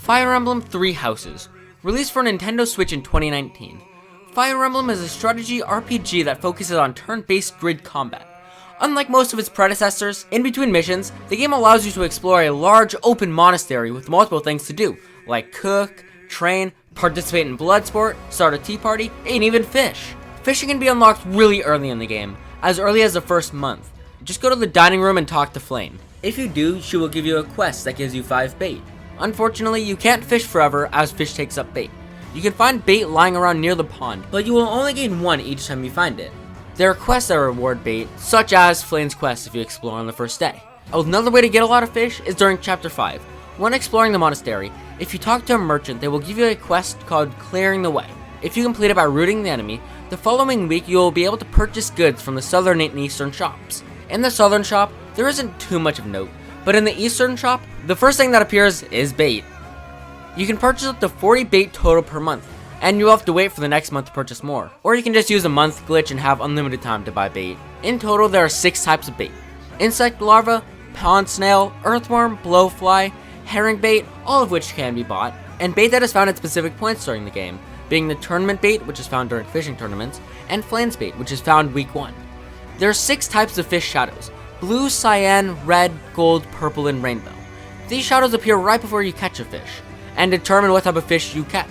Fire Emblem Three Houses, released for Nintendo Switch in 2019. Fire Emblem is a strategy RPG that focuses on turn-based grid combat. Unlike most of its predecessors, in between missions, the game allows you to explore a large open monastery with multiple things to do, like cook, train, participate in blood sport, start a tea party, and even fish. Fishing can be unlocked really early in the game, as early as the first month. Just go to the dining room and talk to Flame. If you do, she will give you a quest that gives you 5 bait. Unfortunately, you can't fish forever as fish takes up bait. You can find bait lying around near the pond, but you will only gain 1 each time you find it. There are quests that reward bait, such as Flame's quest if you explore on the first day. Another way to get a lot of fish is during Chapter 5. When exploring the monastery, if you talk to a merchant, they will give you a quest called Clearing the Way. If you complete it by routing the enemy, the following week you will be able to purchase goods from the southern and eastern shops. In the southern shop, there isn't too much of note, but in the eastern shop, the first thing that appears is bait. You can purchase up to 40 bait total per month, and you'll have to wait for the next month to purchase more. Or you can just use a month glitch and have unlimited time to buy bait. In total, there are 6 types of bait: insect larva, pond snail, earthworm, blowfly, herring bait, all of which can be bought, and bait that is found at specific points during the game, being the tournament bait, which is found during fishing tournaments, and flames bait, which is found week 1. There are 6 types of fish shadows: blue, cyan, red, gold, purple, and rainbow. These shadows appear right before you catch a fish, and determine what type of fish you catch.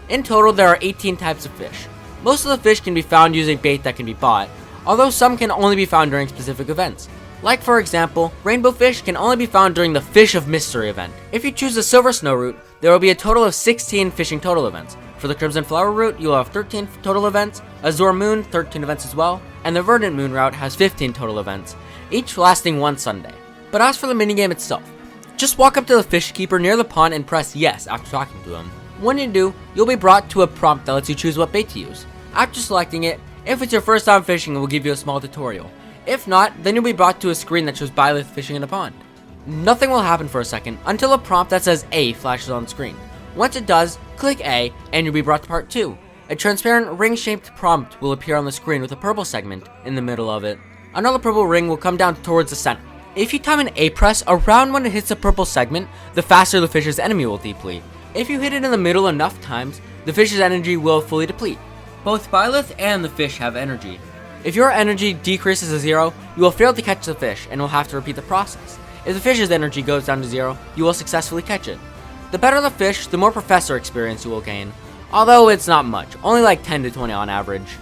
In total, there are 18 types of fish. Most of the fish can be found using bait that can be bought, although some can only be found during specific events. Like for example, rainbow fish can only be found during the Fish of Mystery event. If you choose the Silver Snow route, there will be a total of 16 fishing total events. For the Crimson Flower route, you will have 13 total events, Azure Moon, 13 events as well, and the Verdant Moon route has 15 total events, each lasting 1 Sunday. But as for the minigame itself, just walk up to the fish keeper near the pond and press yes after talking to him. When you do, you'll be brought to a prompt that lets you choose what bait to use. After selecting it, if it's your first time fishing, it will give you a small tutorial. If not, then you'll be brought to a screen that shows Byleth fishing in a pond. Nothing will happen for a second until a prompt that says A flashes on screen. Once it does, click A and you'll be brought to part 2. A transparent ring-shaped prompt will appear on the screen with a purple segment in the middle of it. Another purple ring will come down towards the center. If you time an A press around when it hits the purple segment, the faster the fish's enemy will deplete. If you hit it in the middle enough times, the fish's energy will fully deplete. Both Byleth and the fish have energy. If your energy decreases to 0, you will fail to catch the fish and will have to repeat the process. If the fish's energy goes down to 0, you will successfully catch it. The better the fish, the more professor experience you will gain, although it's not much, only like 10 to 20 on average.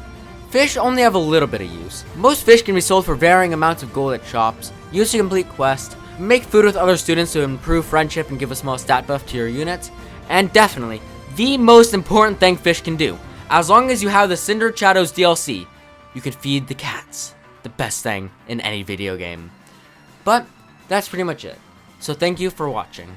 Fish only have a little bit of use. Most fish can be sold for varying amounts of gold at shops, used to complete quests, make food with other students to improve friendship and give a small stat buff to your units, and definitely, the most important thing fish can do, as long as you have the Cinder Shadows DLC, you can feed the cats. The best thing in any video game. But that's pretty much it. So thank you for watching.